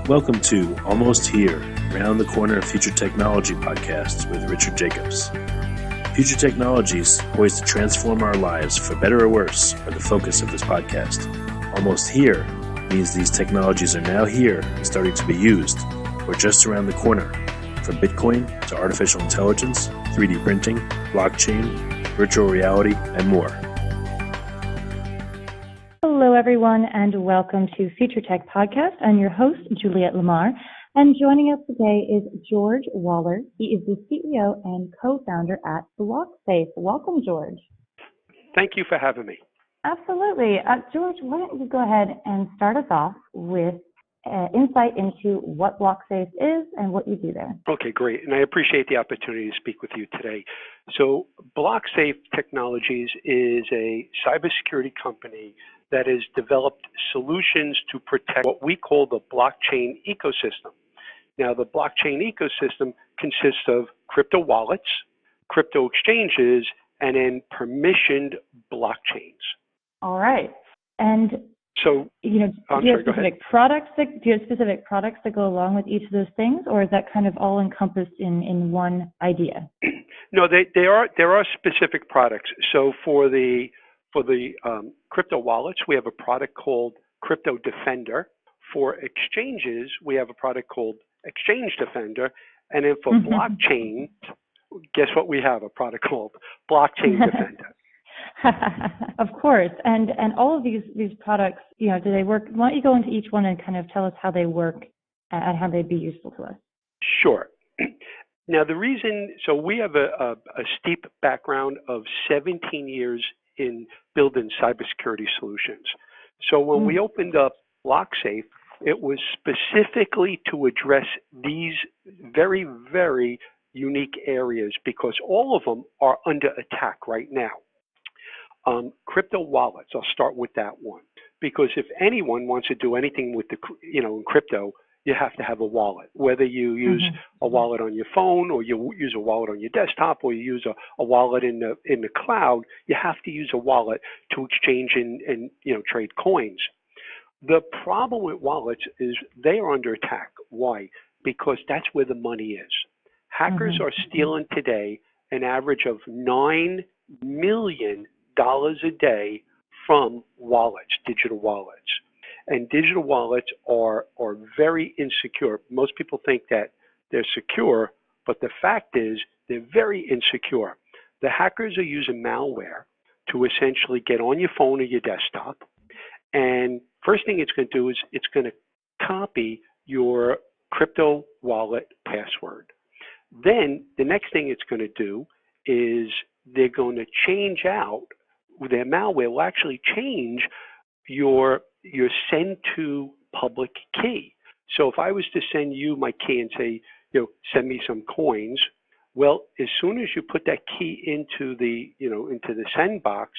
Welcome to Almost Here, Round the Corner Future Technology podcasts with Richard Jacobs. Future technologies poised to transform our lives for better or worse are the focus of this podcast. Almost here means these technologies are now here and starting to be used, or just around the corner, from Bitcoin to artificial intelligence, 3D printing, blockchain, virtual reality, and more. Hello, everyone, and welcome to Future Tech Podcast. I'm your host, Juliette Lamar, and joining us today is George Waller. He is the CEO and co-founder at BlockSafe. Welcome, George. Thank you for having me. Absolutely. George, why don't you go ahead and start us off with insight into what BlockSafe is and what you do there. Okay, great. And I appreciate the opportunity to speak with you today. So BlockSafe Technologies is a cybersecurity company that has developed solutions to protect what we call the blockchain ecosystem. Now, the blockchain ecosystem consists of crypto wallets, crypto exchanges, and then permissioned blockchains. All right. And so, do you have specific products that go along with each of those things, or is that kind of all encompassed in one idea? No, there are specific products. So for the crypto wallets, we have a product called CryptoDefender. For exchanges, we have a product called Exchange Defender. And then for blockchain, guess what we have? A product called Blockchain Defender. Of course. And all of these products, do they work? Why don't you go into each one and kind of tell us how they work and how they'd be useful to us? Sure. Now, so we have a steep background of 17 years in building cybersecurity solutions. So when we opened up BlockSafe, it was specifically to address these very, very unique areas because all of them are under attack right now. Crypto wallets, I'll start with that one. Because if anyone wants to do anything with in crypto, you have to have a wallet. Whether you use a wallet on your phone, or you use a wallet on your desktop, or you use a wallet in the cloud, you have to use a wallet to exchange and trade coins. The problem with wallets is they are under attack. Why? Because that's where the money is. Hackers are stealing today an average of $9 million a day from wallets, digital wallets. And digital wallets are very insecure. Most people think that they're secure, but the fact is they're very insecure. The hackers are using malware to essentially get on your phone or your desktop. And first thing it's going to do is it's going to copy your crypto wallet password. Then the next thing it's going to do is they're going to change out, their malware will actually change your send to public key. So if I was to send you my key and say, send me some coins, well, as soon as you put that key into the send box,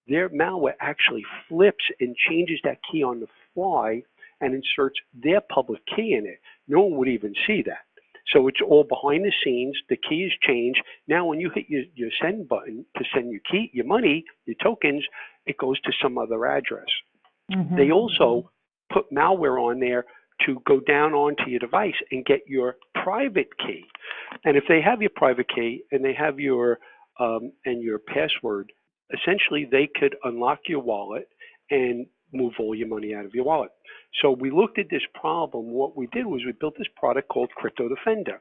their malware actually flips and changes that key on the fly and inserts their public key in it. No one would even see that. So it's all behind the scenes. The key is changed. Now, when you hit your send button to send your money, your tokens, it goes to some other address. They also put malware on there to go down onto your device and get your private key. And if they have your private key and they have your password, essentially they could unlock your wallet and move all your money out of your wallet. So we looked at this problem. What we did was we built this product called CryptoDefender.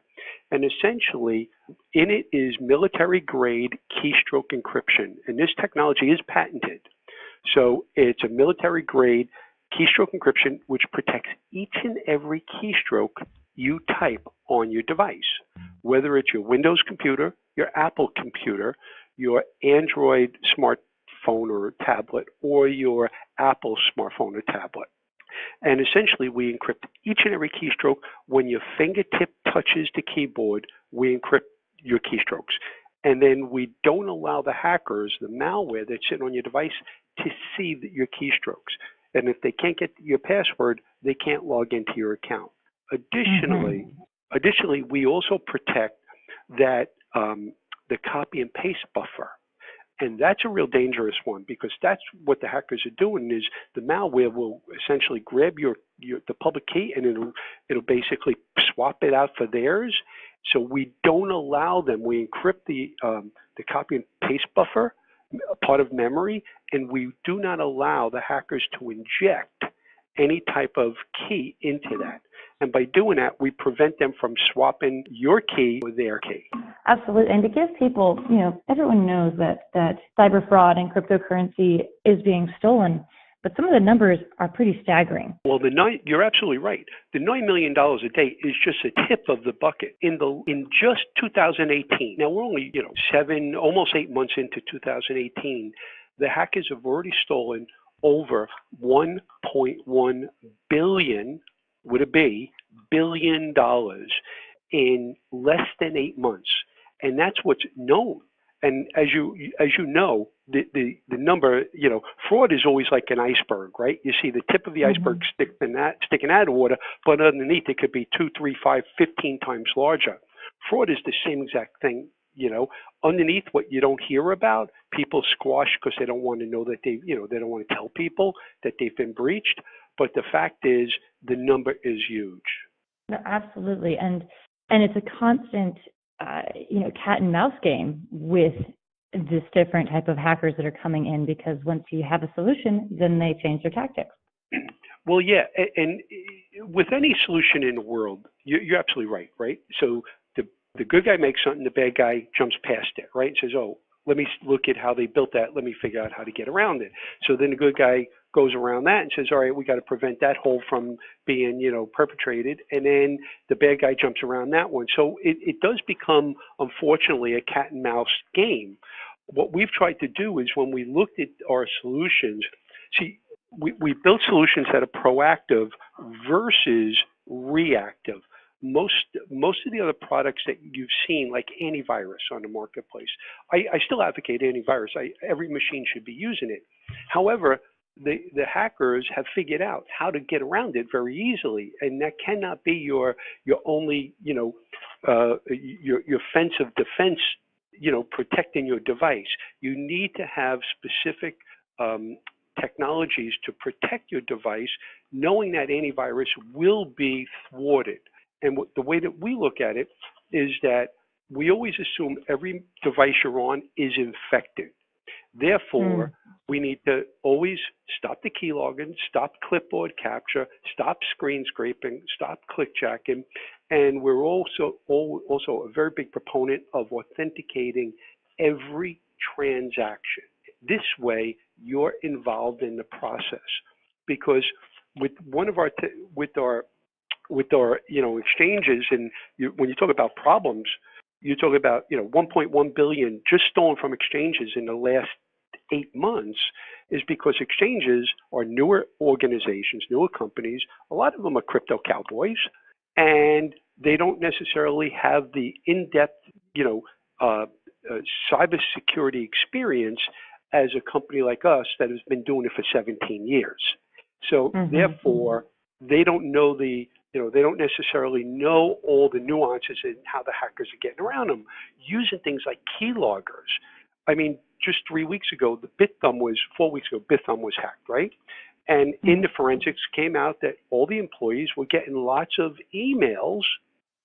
And essentially, in it is military-grade keystroke encryption. And this technology is patented. So it's a military-grade keystroke encryption which protects each and every keystroke you type on your device, whether it's your Windows computer, your Apple computer, your Android smartphone or tablet, or your Apple smartphone or tablet. And essentially, we encrypt each and every keystroke. When your fingertip touches the keyboard, we encrypt your keystrokes. And then we don't allow the hackers, the malware that's sitting on your device, to see your keystrokes. And if they can't get your password, they can't log into your account. Additionally, we also protect that the copy and paste buffer. And that's a real dangerous one, because that's what the hackers are doing. Is the malware will essentially grab the public key, and it'll basically swap it out for theirs. So we don't allow them. We encrypt the copy and paste buffer, part of memory, and we do not allow the hackers to inject any type of key into that. And by doing that, we prevent them from swapping your key for their key. Absolutely. And to give people, everyone knows that cyber fraud and cryptocurrency is being stolen, but some of the numbers are pretty staggering. Well, you're absolutely right. The $9 million a day is just a tip of the bucket. In just 2018, now we're only, almost 8 months into 2018, the hackers have already stolen over $1.1 billion, with a B, billion dollars in less than 8 months. And that's what's known. And as you know, the number, fraud is always like an iceberg, right? You see the tip of the iceberg sticking out of water, but underneath it could be 2, 3, 5, 15 times larger. Fraud is the same exact thing. Underneath what you don't hear about, people squash because they don't want to know that they don't want to tell people that they've been breached. But the fact is, the number is huge. No, absolutely. And it's a constant, cat and mouse game with this different type of hackers that are coming in, because once you have a solution, then they change their tactics. Well, yeah. And with any solution in the world, you're absolutely right? So the good guy makes something, the bad guy jumps past it, right? And says, oh, let me look at how they built that. Let me figure out how to get around it. So then the good guy goes around that and says, all right, we got to prevent that hole from being, perpetrated. And then the bad guy jumps around that one. So it does become, unfortunately, a cat and mouse game. What we've tried to do is, when we looked at our solutions, we built solutions that are proactive versus reactive. Most of the other products that you've seen, like antivirus on the marketplace, I still advocate antivirus. Every machine should be using it. However, the hackers have figured out how to get around it very easily, and that cannot be your only your fence of defense, protecting your device. You need to have specific technologies to protect your device, knowing that antivirus will be thwarted. And the way that we look at it is that we always assume every device you're on is infected. Therefore, we need to always stop the keylogging, stop clipboard capture, stop screen scraping, stop clickjacking, and we're also a very big proponent of authenticating every transaction. This way, you're involved in the process, because with our exchanges, and when you talk about problems, you talk about 1.1 billion just stolen from exchanges in the last 8 months, is because exchanges are newer organizations, newer companies. A lot of them are crypto cowboys, and they don't necessarily have the in-depth cybersecurity experience as a company like us that has been doing it for 17 years. So therefore, they don't know they don't necessarily know all the nuances and how the hackers are getting around them, using things like keyloggers. I mean, just 4 weeks ago, BitThumb was hacked, right? And in the forensics came out that all the employees were getting lots of emails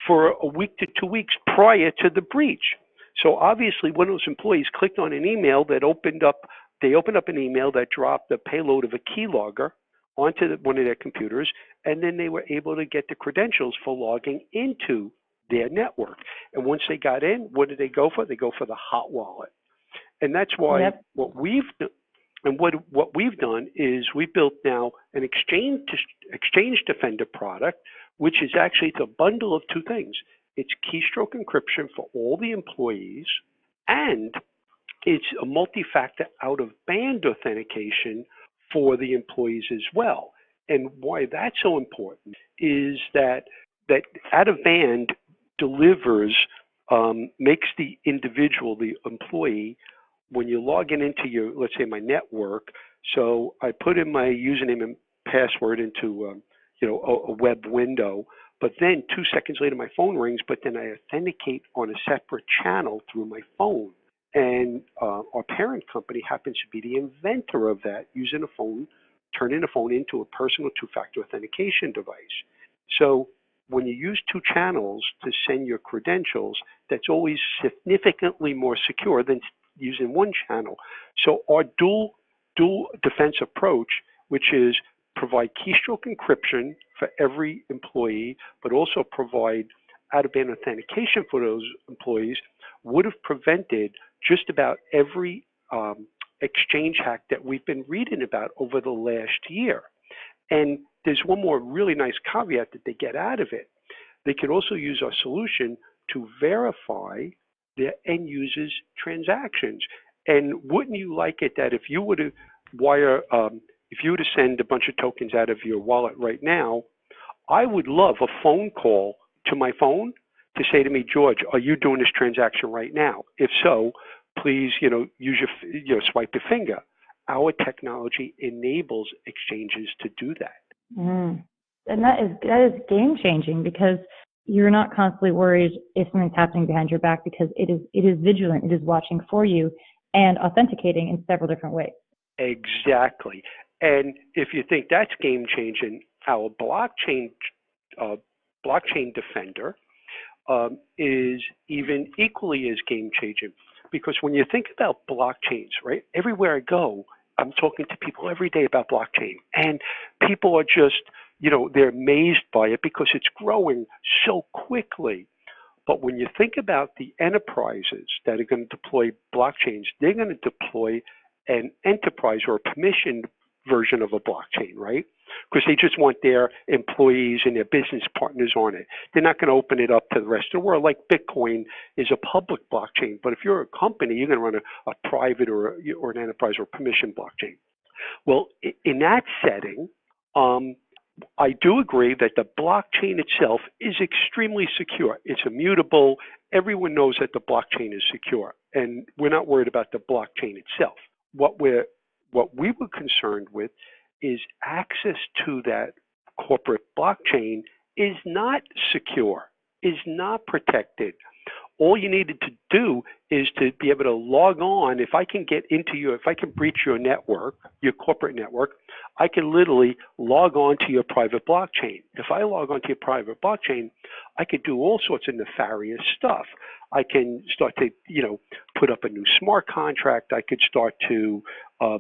for a week to 2 weeks prior to the breach. So obviously, one of those employees clicked on an email that opened up an email that dropped the payload of a keylogger onto one of their computers, and then they were able to get the credentials for logging into their network. And once they got in, what did they go for? They go for the hot wallet. And that's why what we've done is we built now an exchange defender product, which is actually a bundle of two things. It's keystroke encryption for all the employees, and it's a multi-factor out-of-band authentication for the employees as well. And why that's so important is that out-of-band delivers, makes the individual, the employee, when you're logging into let's say my network, so I put in my username and password into a web window, but then 2 seconds later my phone rings, but then I authenticate on a separate channel through my phone. And our parent company happens to be the inventor of that, using a phone, turning a phone into a personal two-factor authentication device. So when you use two channels to send your credentials, that's always significantly more secure than using one channel. So our dual defense approach, which is provide keystroke encryption for every employee, but also provide out-of-band authentication for those employees, would have prevented just about every exchange hack that we've been reading about over the last year. And there's one more really nice caveat that they get out of it. They could also use our solution to verify their end users' transactions. And wouldn't you like it that if you were to wire, if you were to send a bunch of tokens out of your wallet right now, I would love a phone call to my phone to say to me, George, are you doing this transaction right now? If so, please, use your swipe your finger. Our technology enables exchanges to do that. Mm. And that is game changing, because you're not constantly worried if something's happening behind your back, because it is vigilant, it is watching for you and authenticating in several different ways. Exactly. And if you think that's game changing, our blockchain defender is even equally as game changing, because when you think about blockchains, right, everywhere I go, I'm talking to people every day about blockchain, and people are just, they're amazed by it because it's growing so quickly. But when you think about the enterprises that are going to deploy blockchains, they're going to deploy an enterprise or a permissioned version of a blockchain, right? Because they just want their employees and their business partners on it. They're not going to open it up to the rest of the world. Like Bitcoin is a public blockchain, but if you're a company, you're going to run a private or an enterprise or permission blockchain. Well, in that setting, I do agree that the blockchain itself is extremely secure. It's immutable. Everyone knows that the blockchain is secure, and we're not worried about the blockchain itself. What we were concerned with is access to that corporate blockchain is not secure, is not protected. All you needed to do is to be able to log on. If I can breach your network, your corporate network, I can literally log on to your private blockchain. If I log on to your private blockchain, I could do all sorts of nefarious stuff. I can start to, put up a new smart contract. I could start to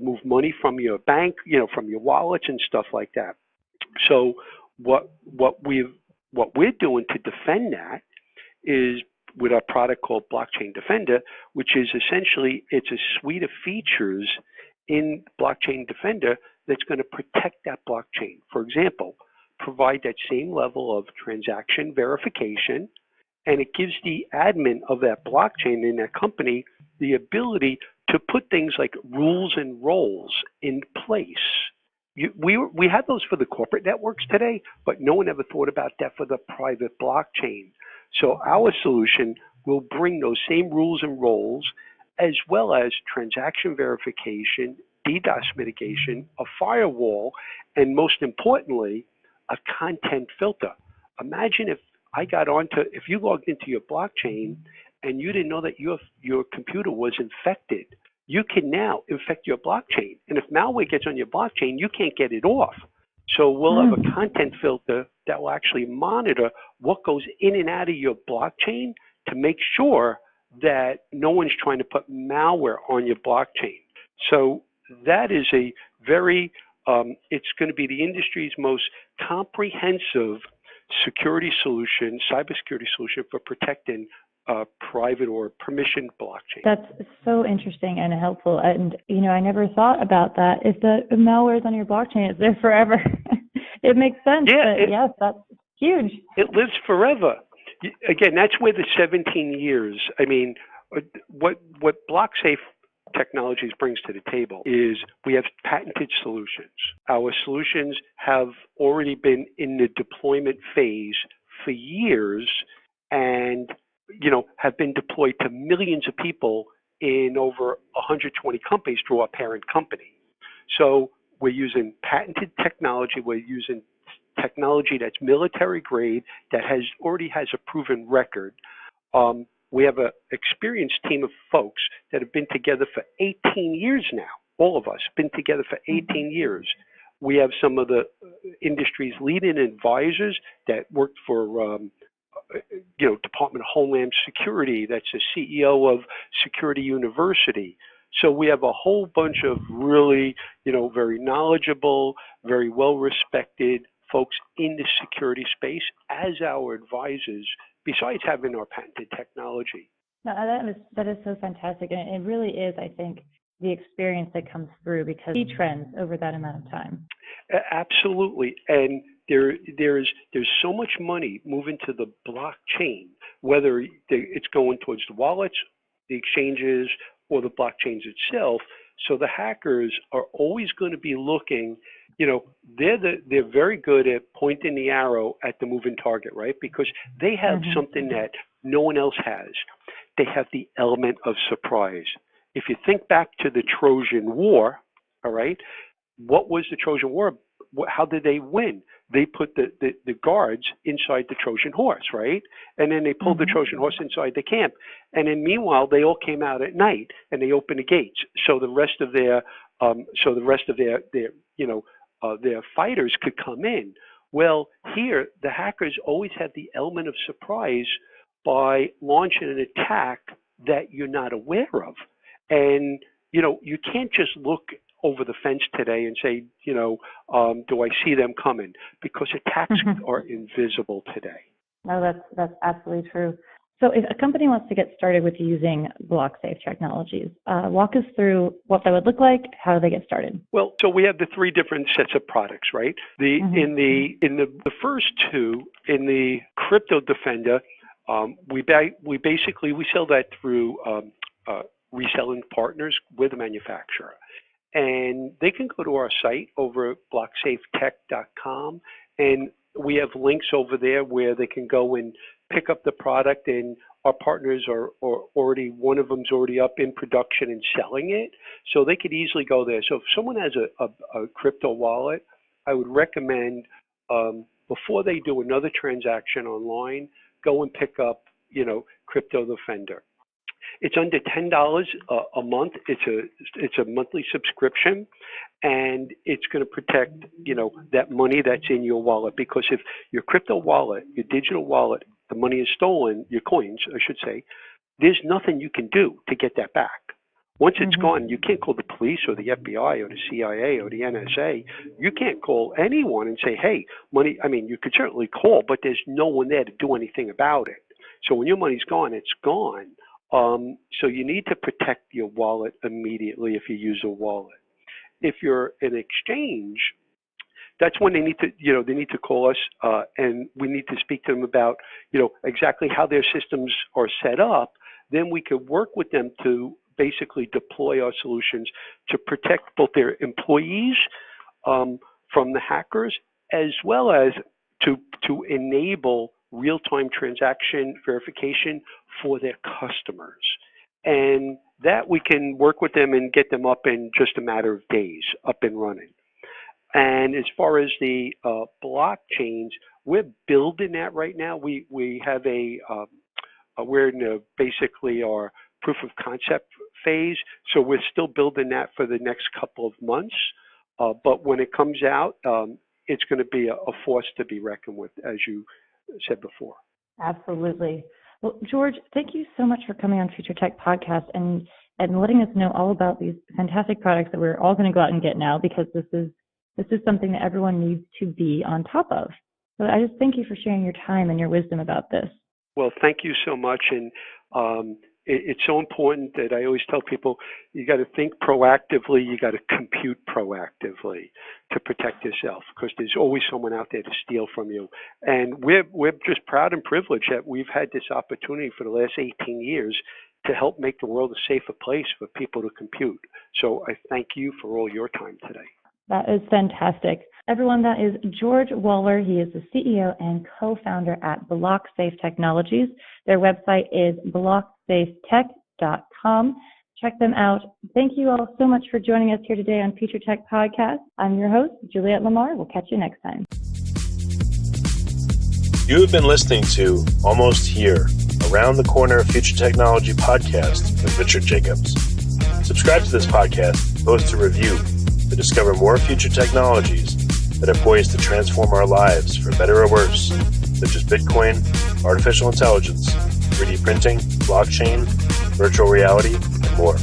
move money from your bank, from your wallets and stuff like that. So what we're doing to defend that is with our product called Blockchain Defender, which is essentially, it's a suite of features in Blockchain Defender that's going to protect that blockchain. For example, provide that same level of transaction verification, and it gives the admin of that blockchain in that company the ability to put things like rules and roles in place. We have those for the corporate networks today, but no one ever thought about that for the private blockchain. So our solution will bring those same rules and roles, as well as transaction verification, DDoS mitigation, a firewall, and most importantly, a content filter. Imagine if you logged into your blockchain and you didn't know that your computer was infected. You can now infect your blockchain. And if malware gets on your blockchain, you can't get it off. So we'll have a content filter that will actually monitor what goes in and out of your blockchain to make sure that no one's trying to put malware on your blockchain. So that is a very, it's going to be the industry's most comprehensive security solution, cybersecurity solution for protecting private or permissioned blockchain. That's so interesting and helpful. And, I never thought about that. If the malware is on your blockchain, it's there forever. It makes sense. Yeah, yes, that's huge. It lives forever. Again, that's where the 17 years, what BlockSafe Technologies brings to the table is we have patented solutions. Our solutions have already been in the deployment phase for years and have been deployed to millions of people in over 120 companies through our parent company. So we're using patented technology. We're using technology that's military grade, that already has a proven record. we have an experienced team of folks that have been together for 18 years now. All of us been together for 18 years. We have some of the industry's leading advisors that worked for, Department of Homeland Security. That's the CEO of Security University. So we have a whole bunch of really, very knowledgeable, very well-respected folks in the security space as our advisors, besides having our patented technology. No, that is so fantastic. And it really is, I think, the experience that comes through because he trends over that amount of time. Absolutely. And there's so much money moving to the blockchain, whether it's going towards the wallets, the exchanges, or the blockchains itself. So the hackers are always going to be looking, they're very good at pointing the arrow at the moving target, right? Because they have something that no one else has. They have the element of surprise. If you think back to the Trojan War, all right, what was the Trojan War? How did they win? They put the guards inside the Trojan horse, right? And then they pulled the Trojan horse inside the camp. And then meanwhile, they all came out at night and they opened the gates. So the rest of their their fighters could come in. Well, here, the hackers always have the element of surprise by launching an attack that you're not aware of. And, you can't just look over the fence today and say, do I see them coming? Because attacks are invisible today. No, that's absolutely true. So if a company wants to get started with using BlockSafe Technologies, walk us through what that would look like. How do they get started? Well, so we have the three different sets of products, right? In the first two, in the CryptoDefender, we sell that through reselling partners with a manufacturer. And they can go to our site over at BlockSafeTech.com, and we have links over there where they can go and pick up the product, and our partners are already, one of them's already up in production and selling it, so they could easily go there. So if someone has a crypto wallet, I would recommend before they do another transaction online, go and pick up, CryptoDefender. It's under $10 a month. It's a monthly subscription, and it's going to protect, that money that's in your wallet. Because if your crypto wallet, your digital wallet, the money is stolen, your coins, I should say, there's nothing you can do to get that back. Once it's gone, you can't call the police or the FBI or the CIA or the NSA. You can't call anyone and say, hey, money. I mean, you could certainly call, but there's no one there to do anything about it. So when your money's gone, it's gone. So you need to protect your wallet immediately if you use a wallet. If you're an exchange, that's when they need to call us, and we need to speak to them about, exactly how their systems are set up. Then we could work with them to basically deploy our solutions to protect both their employees from the hackers, as well as to enable real-time transaction verification for their customers. And that we can work with them and get them up in just a matter of days, up and running. And as far as the blockchains, we're building that right now. We have we're in basically our proof of concept phase, so we're still building that for the next couple of months. But when it comes out, it's going to be a force to be reckoned with, as you said before. Absolutely. Well, George, thank you so much for coming on Future Tech Podcast and letting us know all about these fantastic products that we're all going to go out and get now, because this is something that everyone needs to be on top of. So I just thank you for sharing your time and your wisdom about this. Well, thank you so much. And it's so important that I always tell people, you got to think proactively, you got to compute proactively to protect yourself, because there's always someone out there to steal from you. And we're just proud and privileged that we've had this opportunity for the last 18 years to help make the world a safer place for people to compute. So I thank you for all your time today. That is fantastic. Everyone, that is George Waller. He is the CEO and co-founder at BlockSafe Technologies. Their website is BlockSafeTech.com. Check them out. Thank you all so much for joining us here today on Future Tech Podcast. I'm your host, Juliette Lamar. We'll catch you next time. You have been listening to Almost Here, a Around the Corner Future Technology podcast with Richard Jacobs. Subscribe to this podcast, post a review to discover more future technologies that are poised to transform our lives for better or worse, such as Bitcoin, artificial intelligence, 3D printing, blockchain, virtual reality, and more.